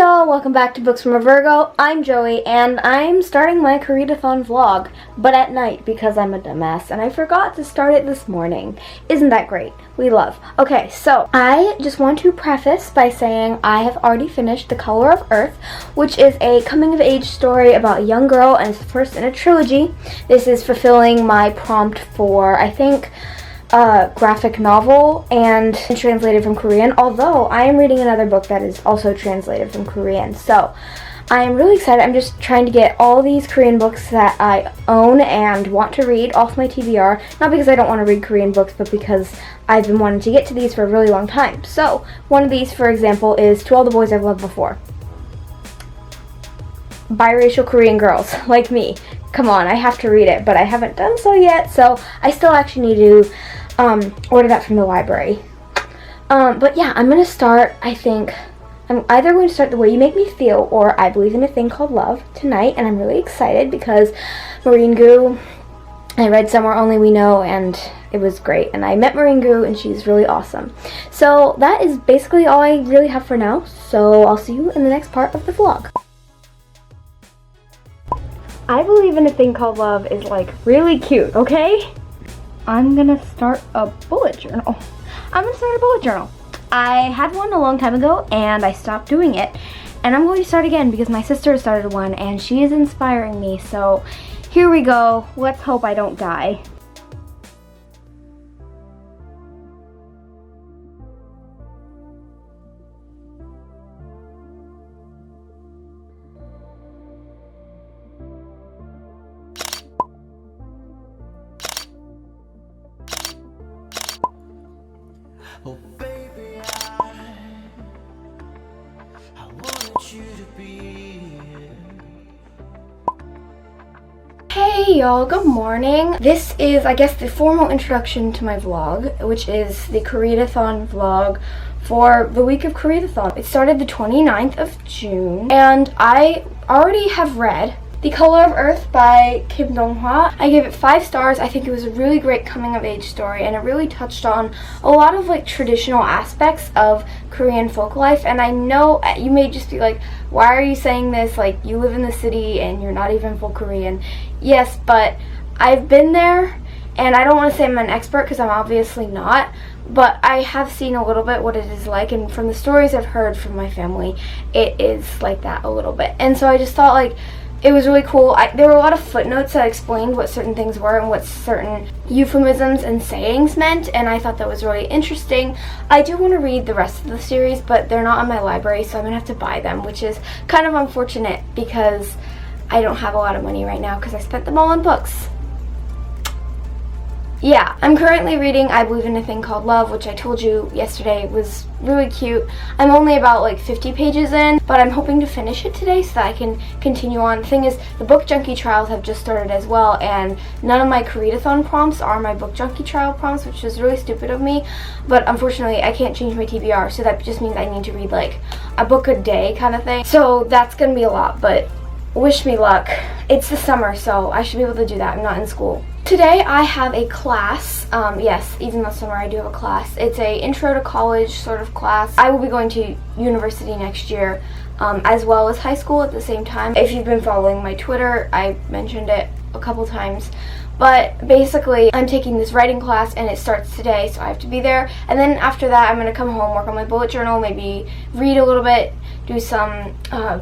y'all, welcome back to Books from a Virgo. I'm Joey and I'm starting my koreadathon vlog, but at night because I'm a dumbass and I forgot to start it this morning. Isn't that great? We love. Okay, so I just want to preface by saying I have already finished The Color of Earth, which is a coming-of-age story about a young girl and it's the first in a trilogy. This is fulfilling my prompt for, I think, graphic novel and translated from Korean, although I am reading another book that is also translated from Korean. So I am really excited. I'm just trying to get all these Korean books that I own and want to read off my TBR, not because I don't want to read Korean books, but because I've been wanting to get to these for a really long time. So one of these, for example, is To All the Boys I've Loved Before. Biracial Korean girls like me. Come on, I have to read it, but I haven't done so yet, so I still actually need to order that from the library. But yeah, I'm going to start, I think, I'm either going to start The Way You Make Me Feel or I Believe in a Thing Called Love tonight, and I'm really excited because Marine Gu, I read Somewhere Only We Know, and it was great, and I met Marine Gu, and she's really awesome. So that is basically all I really have for now, so I'll see you in the next part of the vlog. I Believe in a Thing Called Love is like really cute, okay? I'm gonna start a bullet journal. I had one a long time ago and I stopped doing it, and I'm going to start again because my sister started one and she is inspiring me. So here we go. Let's hope I don't die. Oh baby, I wanted you to be here. Hey y'all, good morning. This is, I guess, the formal introduction to my vlog, which is the koreadathon vlog for the week of koreadathon. It started the 29th of June, and I already have read The Color of Earth by Kim Dong-hwa. I gave it 5 stars. I think it was a really great coming-of-age story, and it really touched on a lot of like traditional aspects of Korean folk life. And I know you may just be like, why are you saying this? Like, you live in the city and you're not even full Korean. Yes, but I've been there, and I don't want to say I'm an expert because I'm obviously not, but I have seen a little bit what it is like, and from the stories I've heard from my family, it is like that a little bit. And so I just thought, like, it was really cool. There were a lot of footnotes that explained what certain things were and what certain euphemisms and sayings meant, and I thought that was really interesting. I do want to read the rest of the series, but they're not in my library, so I'm going to have to buy them, which is kind of unfortunate because I don't have a lot of money right now because I spent them all on books. Yeah, I'm currently reading I Believe in a Thing Called Love, which I told you yesterday was really cute. I'm only about like 50 pages in, but I'm hoping to finish it today so that I can continue on. The thing is, the Book Junkie trials have just started as well, and none of my koreadathon prompts are my Book Junkie trial prompts, which is really stupid of me, but unfortunately I can't change my TBR, so that just means I need to read like a book a day kind of thing. So that's gonna be a lot, but wish me luck. It's the summer, so I should be able to do that. I'm not in school. Today I have a class. Yes, even though summer I do have a class. It's a intro to college sort of class. I will be going to university next year, as well as high school at the same time. If you've been following my Twitter, I mentioned it a couple times. But basically, I'm taking this writing class and it starts today, so I have to be there. And then after that, I'm going to come home, work on my bullet journal, maybe read a little bit, do some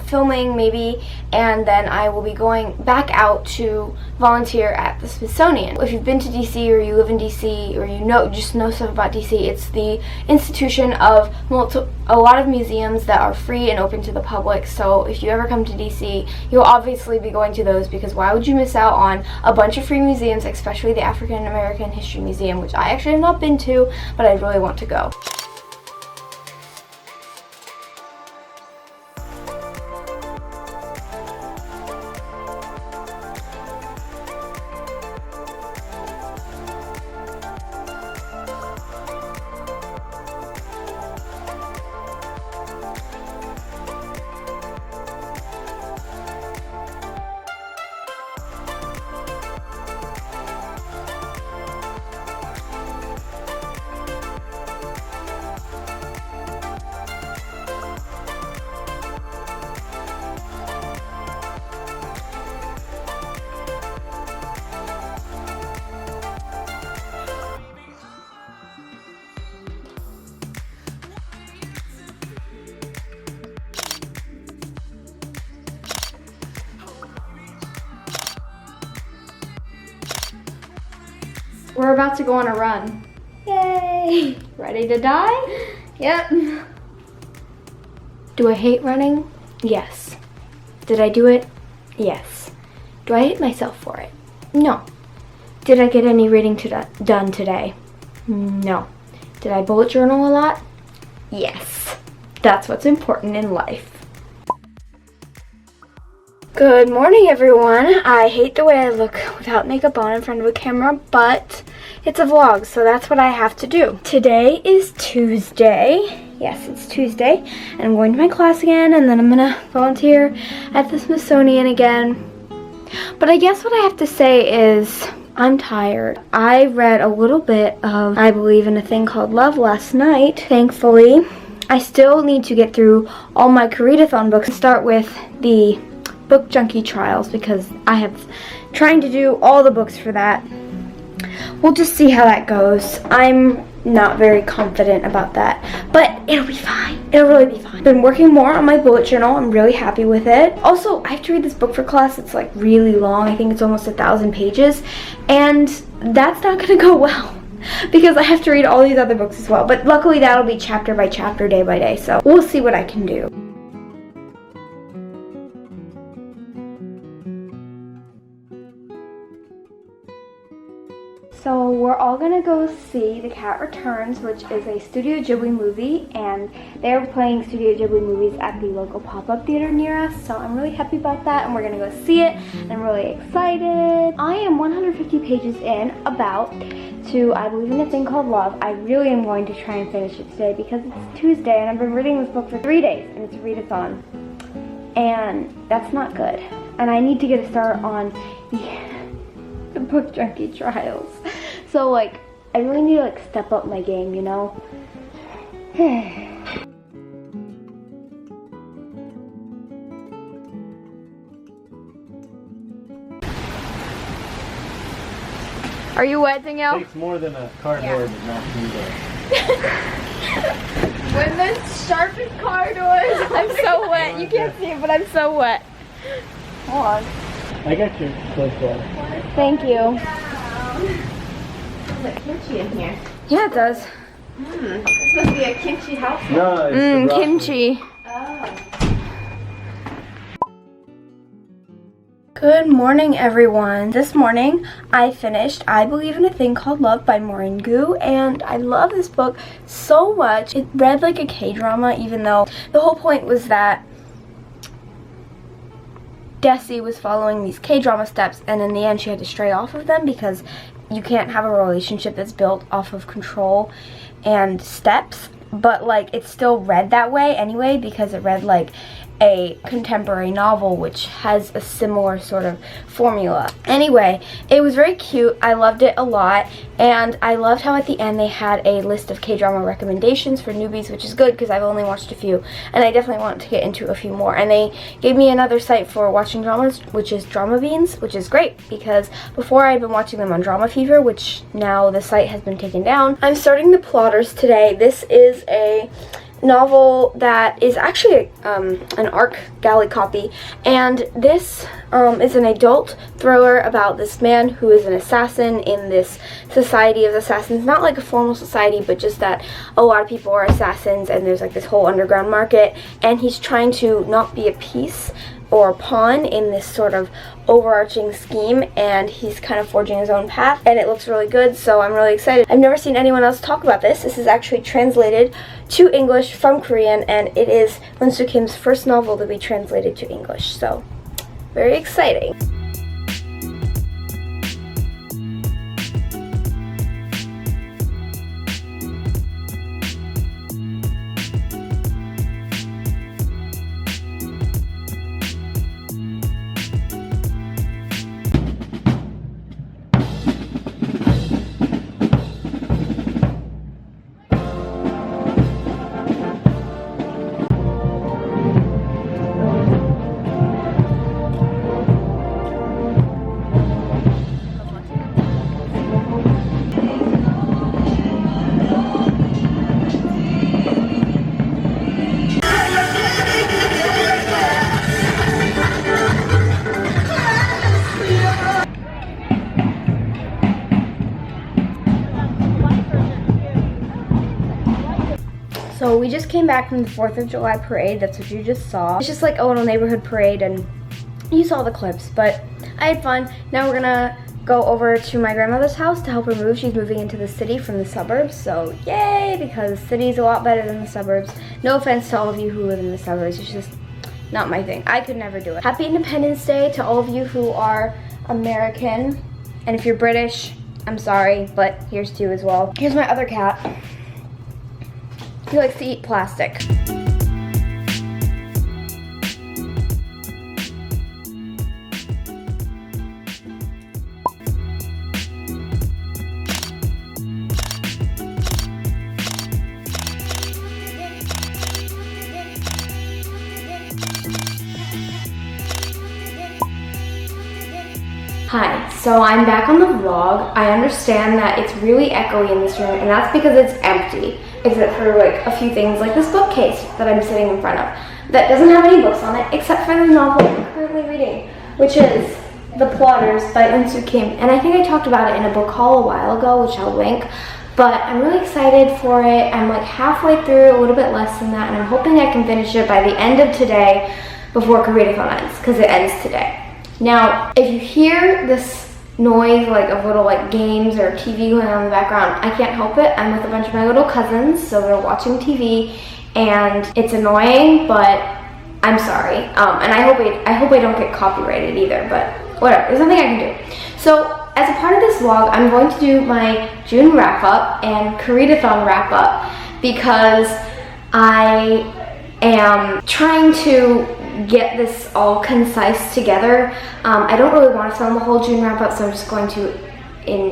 filming maybe, and then I will be going back out to volunteer at the Smithsonian. If you've been to DC or you live in DC or you just know stuff about DC, it's the institution of a lot of museums that are free and open to the public. So if you ever come to DC, you'll obviously be going to those because why would you miss out on a bunch of free museums, especially the African American History Museum, which I actually have not been to, but I really want to go. We're about to go on a run. Yay! Ready to die? Yep. Do I hate running? Yes. Did I do it? Yes. Do I hate myself for it? No. Did I get any reading done today? No. Did I bullet journal a lot? Yes. That's what's important in life. Good morning, everyone. I hate the way I look without makeup on in front of a camera, but it's a vlog, so that's what I have to do. Today is Tuesday. Yes, it's Tuesday, and I'm going to my class again, and then I'm gonna volunteer at the Smithsonian again. But I guess what I have to say is I'm tired. I read a little bit of I Believe in a Thing Called Love last night, thankfully. I still need to get through all my koreadathon books and start with the book junkie trials because I have trying to do all the books for that. We'll just see how that goes. I'm not very confident about that, but it'll be fine. It'll really be fine. Been working more on my bullet journal. I'm really happy with it. Also, I have to read this book for class. It's like really long. I think it's almost 1,000 pages, and that's not gonna go well because I have to read all these other books as well. But luckily that'll be chapter by chapter, day by day, so we'll see what I can do. So we're all gonna go see The Cat Returns, which is a Studio Ghibli movie, and they're playing Studio Ghibli movies at the local pop-up theater near us, so I'm really happy about that, and we're gonna go see it, and I'm really excited. I am 150 pages in to I Believe in a Thing Called Love. I really am going to try and finish it today because it's Tuesday, and I've been reading this book for 3 days, and it's a readathon, and that's not good. And I need to get a start on the book junkie trials. So like, I really need to like step up my game, you know? Are you wet, Danielle? It takes more than a cardboard to knock me down. When the sharpest car doors. I'm so wet. You can't see it, but I'm so wet. Hold on. I got your clothes on. Thank you. There's like kimchi in here. Yeah, it does. It's supposed to be a kimchi house. No, it's the broccoli. Kimchi. Oh. Good morning, everyone. This morning, I finished I Believe in a Thing Called Love by Maureen Gu, and I love this book so much. It read like a K-drama, even though the whole point was that Desi was following these K-drama steps, and in the end she had to stray off of them because you can't have a relationship that's built off of control and steps. But like, it still read that way anyway because it read like a contemporary novel which has a similar sort of formula. Anyway, it was very cute. I loved it a lot, and I loved how at the end they had a list of K-drama recommendations for newbies, which is good because I've only watched a few and I definitely want to get into a few more. And they gave me another site for watching dramas, which is Drama Beans, which is great because before I've been watching them on Drama Fever, which now the site has been taken down. I'm starting The Plotters today. This is a novel that is actually an ARC galley copy, and this is an adult thriller about this man who is an assassin in this society of assassins. Not like a formal society, but just that a lot of people are assassins and there's like this whole underground market, and he's trying to not be a piece or a pawn in this sort of overarching scheme, and he's kind of forging his own path, and it looks really good, so I'm really excited. I've never seen anyone else talk about this. This is actually translated to English from Korean, and it is Winsor Kim's first novel to be translated to English, so very exciting. So we just came back from the 4th of July parade. That's what you just saw. It's just like a little neighborhood parade, and you saw the clips, but I had fun. Now we're gonna go over to my grandmother's house to help her move. She's moving into the city from the suburbs, so yay, because the city's a lot better than the suburbs. No offense to all of you who live in the suburbs, it's just not my thing. I could never do it. Happy Independence Day to all of you who are American, and if you're British, I'm sorry, but here's to you as well. Here's my other cat. He likes to eat plastic. Hi, so I'm back on the vlog. I understand that it's really echoey in this room, and that's because it's empty, except for like a few things like this bookcase that I'm sitting in front of that doesn't have any books on it except for the novel I'm currently reading, which is The Plotters by Eunsu Kim. And I think I talked about it in a book haul a while ago, which I'll link, but I'm really excited for it. I'm like halfway through, a little bit less than that, and I'm hoping I can finish it by the end of today before Koreadathon ends, because it ends today. Now, if you hear this noise like of little like games or TV going on in the background, I can't help it. I'm with a bunch of my little cousins, so they're watching TV, and it's annoying, but I'm sorry. And I hope I don't get copyrighted either, but whatever, there's nothing I can do. So as a part of this vlog, I'm going to do my June wrap up and Koreadathon wrap up, because I am trying to get this all concise together. I don't really want to film the whole June wrap up, so I'm just going to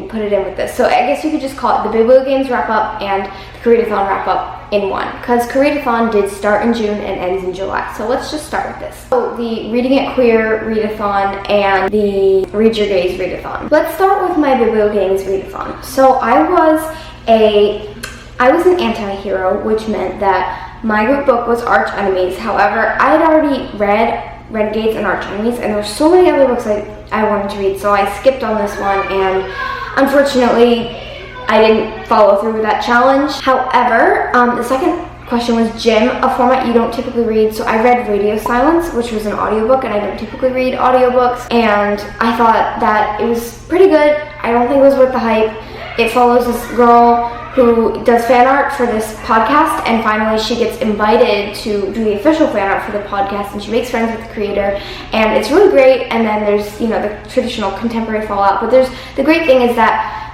put it in with this. So I guess you could just call it the Biblio Games wrap up and the Koreadathon wrap up in one, because Koreadathon did start in June and ends in July. So let's just start with this. So the Reading It Queer readathon and the Read Your Gaze readathon. Let's start with my Biblio Games readathon. So I was an anti-hero, which meant that my group book was Arch Enemies. However, I had already read Renegades and Arch Enemies, and there were so many other books I wanted to read, so I skipped on this one, and unfortunately, I didn't follow through with that challenge. However, the second question was Jim, a format you don't typically read, so I read Radio Silence, which was an audiobook, and I don't typically read audiobooks, and I thought that it was pretty good. I don't think it was worth the hype. It follows this girl who does fan art for this podcast, and finally she gets invited to do the official fan art for the podcast, and she makes friends with the creator, and it's really great. And then there's, you know, the traditional contemporary fallout, but the great thing is that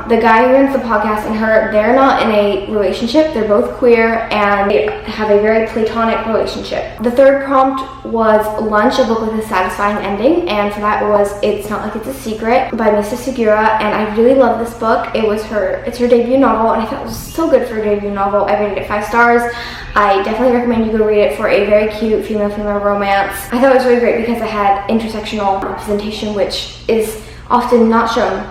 the guy who runs the podcast and her, they're not in a relationship. They're both queer, and they have a very platonic relationship. The third prompt was Lunch, a book with a satisfying ending, and for that was It's Not Like It's a Secret by Misa Sugura, and I really love this book. It's her debut novel, and I thought it was so good for a debut novel. I rated it 5 stars. I definitely recommend you go read it for a very cute female-female romance. I thought it was really great because it had intersectional representation, which is often not shown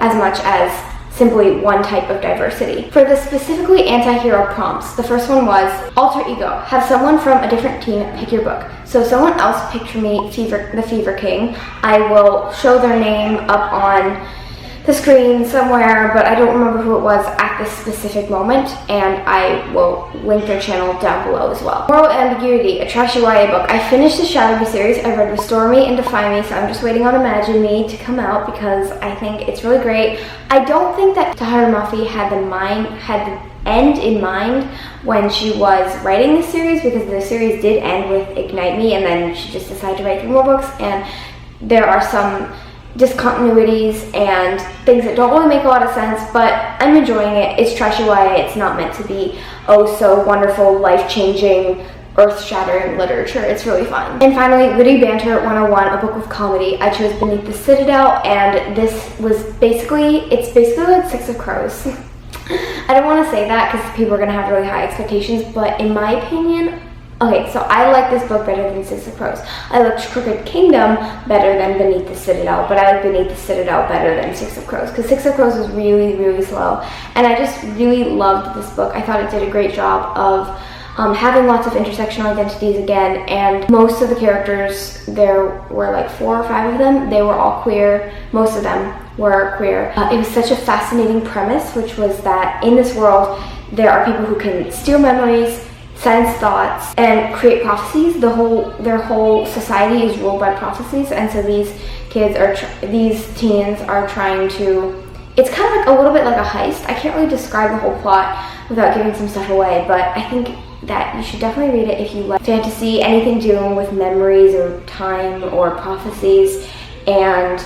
as much as simply one type of diversity. For the specifically anti-hero prompts, the first one was alter ego. Have someone from a different team pick your book. So someone else picked for me The Fever King. I will show their name up on the screen somewhere, but I don't remember who it was at this specific moment, and I will link their channel down below as well. Moral Ambiguity, a trashy YA book. I finished the Shadow series. I read Restore Me and Defy Me, so I'm just waiting on Imagine Me to come out because I think it's really great. I don't think that Tahereh Mafi had the end in mind when she was writing this series, because the series did end with Ignite Me, and then she just decided to write 3 more books, and there are some discontinuities and things that don't really make a lot of sense, but I'm enjoying it. It's trashy YA. It's not meant to be oh so wonderful, life-changing, earth-shattering literature. It's really fun. And finally, Witty Banter 101, a book with comedy. I chose Beneath the Citadel, and this was basically like 6 of Crows. I don't want to say that because people are going to have really high expectations, but in my opinion, okay, so I like this book better than 6 of Crows. I liked Crooked Kingdom better than Beneath the Citadel, but I like Beneath the Citadel better than 6 of Crows, because 6 of Crows was really, really slow, and I just really loved this book. I thought it did a great job of having lots of intersectional identities again, and most of the characters, there were like 4 or 5 of them, they were all queer. Most of them were queer. It was such a fascinating premise, which was that in this world, there are people who can steal memories, sense thoughts and create prophecies. Their whole society is ruled by prophecies, and so these teens are trying to. It's kind of like a little bit like a heist. I can't really describe the whole plot without giving some stuff away, but I think that you should definitely read it if you like fantasy, anything dealing with memories or time or prophecies, and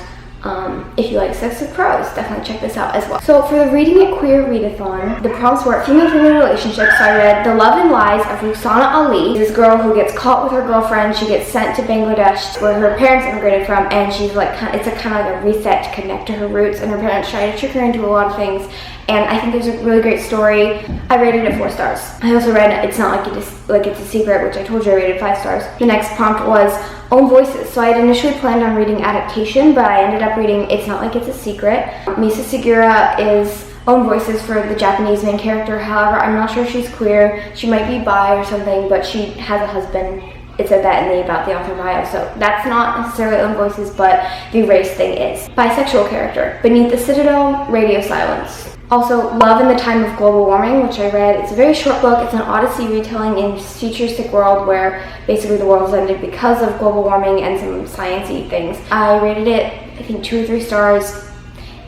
if you like sex with crows, definitely check this out as well. So for the Reading It Queer Readathon, the prompts were female-female relationships. So I read The Love and Lies of Ruxana Ali. This girl who gets caught with her girlfriend. She gets sent to Bangladesh, where her parents immigrated from, and she's like, it's a kind of like a reset to connect to her roots, and her parents try to trick her into a lot of things. And I think there's a really great story. I rated it 4 stars. I also read It's Not Like It's a Secret, which I told you I rated 5 stars. The next prompt was Own Voices. So I had initially planned on reading Adaptation, but I ended up reading It's Not Like It's a Secret. Misa Segura is Own Voices for the Japanese main character. However, I'm not sure if she's queer. She might be bi or something, but she has a husband. It said that in the About the Author bio, so that's not necessarily Own Voices, but the race thing is. Bisexual character. Beneath the Citadel, Radio Silence. Also, Love in the Time of Global Warming, which I read. It's a very short book. It's an Odyssey retelling in futuristic world where basically the world's ended because of global warming and some science-y things. I rated it, I think, 2 or 3 stars.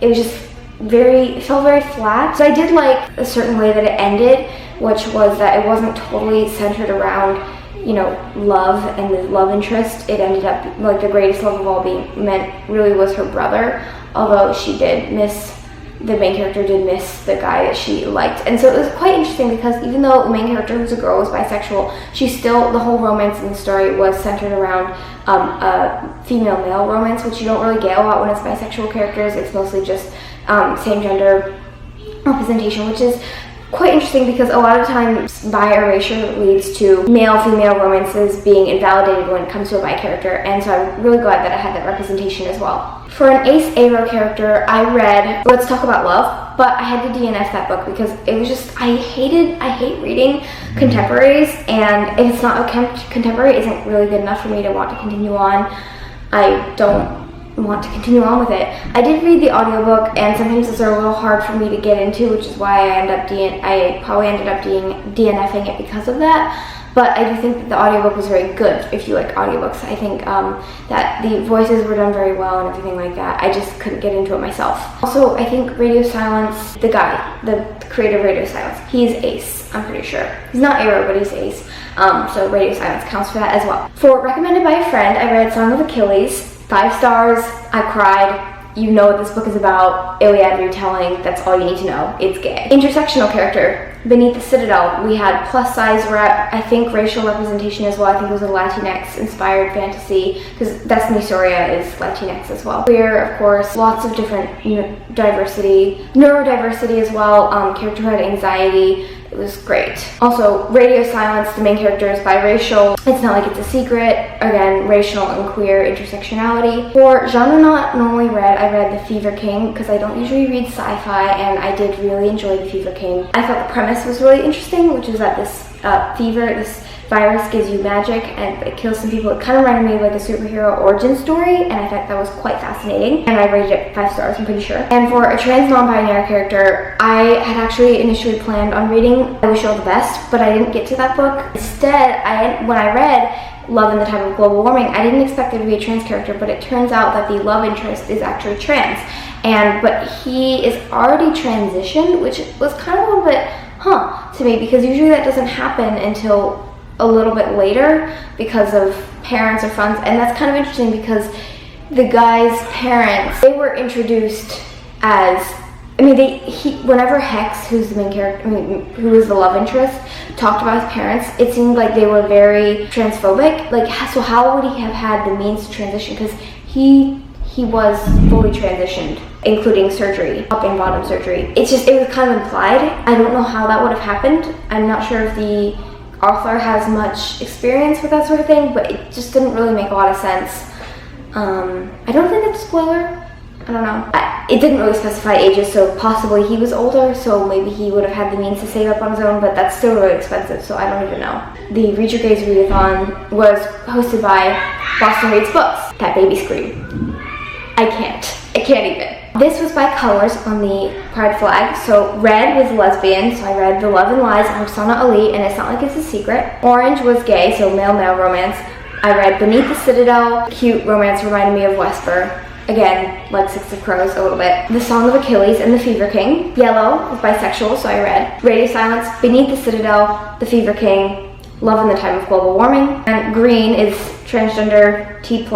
It was just it felt very flat. So I did like a certain way that it ended, which was that it wasn't totally centered around, you know, love and the love interest. It ended up, like, the greatest love of all really was her brother, although the main character did miss the guy that she liked. And so it was quite interesting because even though the main character, who's a girl, was bisexual, the whole romance in the story was centered around a female-male romance, which you don't really get a lot when it's bisexual characters. It's mostly just same-gender representation, which is quite interesting because a lot of times bi erasure leads to male-female romances being invalidated when it comes to a bi character, and so I'm really glad that I had that representation as well. For an ace aro character, I read Let's Talk About Love, but I had to DNF that book because it was just, I hate reading contemporaries, and if it's not a contemporary, it isn't really good enough for me to want to continue on. I don't want to continue on with it. I did read the audiobook, and sometimes it's a little hard for me to get into, which is why I probably ended up DNFing it because of that. But I do think that the audiobook was very good if you like audiobooks. I think that the voices were done very well and everything like that. I just couldn't get into it myself. Also, I think Radio Silence, the creator of Radio Silence, he's ace, I'm pretty sure. He's not aro, but he's ace. So Radio Silence counts for that as well. For recommended by a friend, I read Song of Achilles, 5 stars. I cried. You know what this book is about. Iliad retelling. That's all you need to know. It's gay. Intersectional character. Beneath the Citadel, we had plus size I think racial representation as well. I think it was a Latinx inspired fantasy because Destiny Soria is Latinx as well. Queer, of course, lots of different neurodiversity as well, character who had anxiety. It was great. Also, Radio Silence, the main character is biracial. It's Not Like It's a Secret. Again, racial and queer intersectionality. For genre not normally read, I read The Fever King because I don't usually read sci-fi, and I did really enjoy The Fever King. I thought the premise was really interesting, which is that this this virus gives you magic and it kills some people. It kind of reminded me of like a superhero origin story, and I thought that was quite fascinating, and I rated it 5 stars, I'm pretty sure. And for a trans non-binary character, I had actually initially planned on reading I Wish You All the Best, but I didn't get to that book. Instead, when I read Love in the Time of Global Warming, I didn't expect there to be a trans character, but it turns out that the love interest is actually trans, but he is already transitioned, which was kind of a little bit to me, because usually that doesn't happen until a little bit later because of parents or friends. And that's kind of interesting because the guy's parents, they were introduced as, whenever Hex, who's the main character, who was the love interest, talked about his parents, it seemed like they were very transphobic. Like, so how would he have had the means to transition? Because he was fully transitioned, including surgery, top and bottom surgery. It was kind of implied. I don't know how that would have happened. I'm not sure if the author has much experience with that sort of thing, but it just didn't really make a lot of sense. I don't think it's a spoiler. I don't know. It didn't really specify ages, so possibly he was older, so maybe he would have had the means to save up on his own, but that's still really expensive, so I don't even know. The Read Your Gaze Readathon was hosted by Boston Reads Books. That baby scream. I can't even. This was by colors on the pride flag. So red was lesbian, so I read The Love and Lies of Roxana Ali, and It's Not Like It's a Secret. Orange was gay, so male-male romance. I read Beneath the Citadel. Cute romance, reminded me of Wesper. Again, like Six of Crows a little bit. The Song of Achilles and The Fever King. Yellow was bisexual, so I read Radio Silence, Beneath the Citadel, The Fever King, Love in the Time of Global Warming. And green is transgender T+,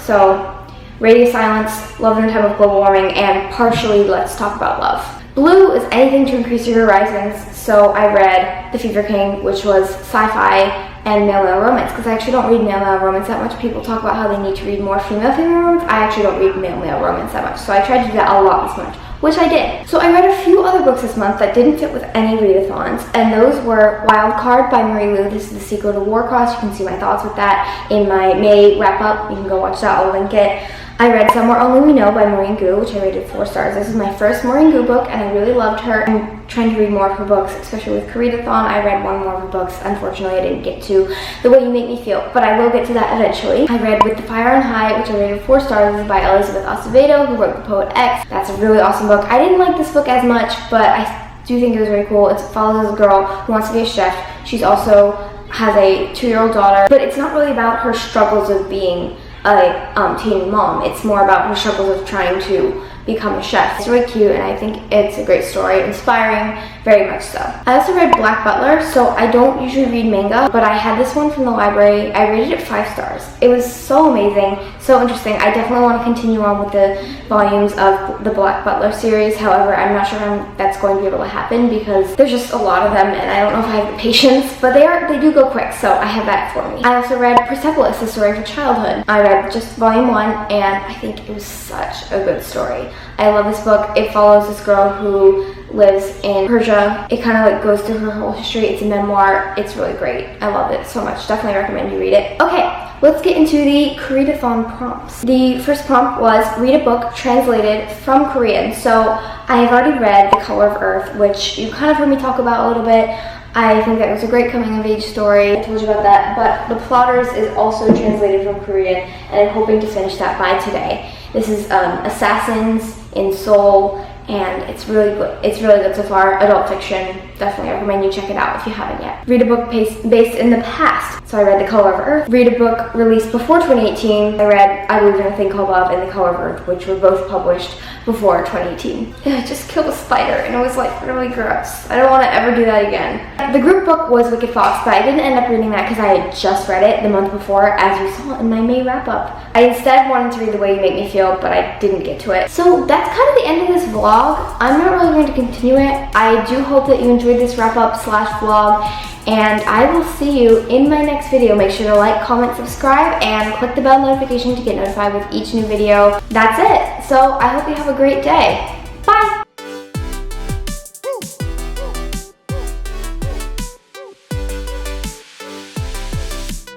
so Radio Silence, Love in the Time of Global Warming, and partially Let's Talk About Love. Blue is anything to increase your horizons, so I read The Fever King, which was sci-fi and male-male romance, because I actually don't read male-male romance that much. People talk about how they need to read more female-female romance. I actually don't read male-male romance that much, so I tried to do that a lot this month, which I did. So I read a few other books this month that didn't fit with any readathons, and those were Wild Card by Marie Lu. This is the sequel to Warcross. You can see my thoughts with that in my May wrap-up. You can go watch that. I'll link it. I read Somewhere Only We Know by Maureen Gu, which I rated 4 stars. This is my first Maureen Gu book, and I really loved her. I'm trying to read more of her books, especially with Koreadathon. I read one more of her books. Unfortunately, I didn't get to The Way You Make Me Feel, but I will get to that eventually. I read With the Fire on High, which I rated 4 stars. This is by Elizabeth Acevedo, who wrote The Poet X. That's a really awesome book. I didn't like this book as much, but I do think it was very cool. It follows a girl who wants to be a chef. She's also has a 2-year-old daughter, but it's not really about her struggles of being a teen mom. It's more about her struggles of trying to become a chef. It's really cute, and I think it's a great story, inspiring, very much so. I also read Black Butler, so I don't usually read manga, but I had this one from the library. I rated it 5 stars. It was so amazing, so interesting. I definitely want to continue on with the volumes of the Black Butler series. However, I'm not sure how that's going to be able to happen because there's just a lot of them, and I don't know if I have the patience, but they do go quick, so I have that for me. I also read Persepolis, The Story of a Childhood. I read just volume 1, and I think it was such a good story. I love this book. It follows this girl who lives in Persia. It kind of like goes through her whole history. It's a memoir. It's really great. I love it so much. Definitely recommend you read it. Okay, let's get into the Koreadathon prompts. The first prompt was read a book translated from Korean. So I have already read The Color of Earth, which you kind of heard me talk about a little bit. I think that was a great coming of age story. I told you about that, but The Plotters is also translated from Korean, and I'm hoping to finish that by today. This is Assassins in Seoul, and it's really good. It's really good so far. Adult fiction. Definitely recommend you check it out if you haven't yet. Read a book based in the past. So I read The Color of Earth. Read a book released before 2018. I read I Believe in a Thing Called Love and The Color of Earth, which were both published before 2018. I just killed a spider, and it was like really gross. I don't want to ever do that again. The group book was Wicked Fox, but I didn't end up reading that because I had just read it the month before, as you saw in my May wrap-up. I instead wanted to read The Way You Make Me Feel, but I didn't get to it. So that's kind of the end of this vlog. I'm not really going to continue it. I do hope that you enjoyed this wrap-up / vlog, and I will see you in my next video. Make sure to like, comment, subscribe, and click the bell notification to get notified with each new video. That's it. So I hope you have a great day. Bye!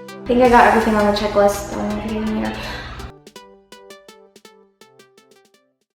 I think I got everything on the checklist that I'm going to get in here.